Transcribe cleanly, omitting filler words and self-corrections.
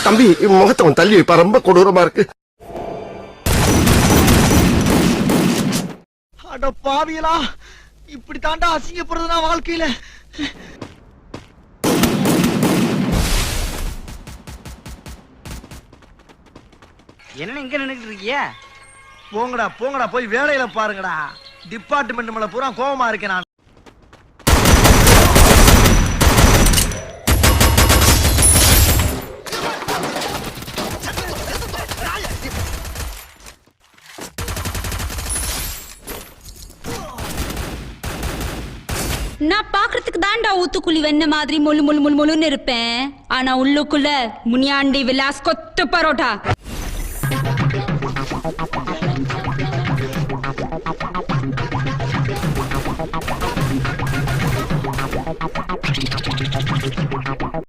தம்பி முகத்தை தள்ளி வைப்பா, ரொம்ப கொடூரமா இருக்கு. அட பாவியலா, இப்படி தாண்டா அசிங்கப்படுறதுனா வாழ்க்கையில. என்ன இங்க நின்னுட்டு இருக்கிய? போங்கடா போங்கடா, போய் வேலையில பாருங்கடா. டிபார்ட்மெண்ட் மேல பூரா கோவமா இருக்கேன் நான். நான் பாக்குறதுக்கு தாண்டா ஊத்துக்குழி வெண்ண மாதிரி மொழு மொழு மொழு மொழுன்னு இருப்பேன். ஆனா உள்ளுக்குள்ள முனியாண்டி விலாஸ் கொத்து பரோட்டா.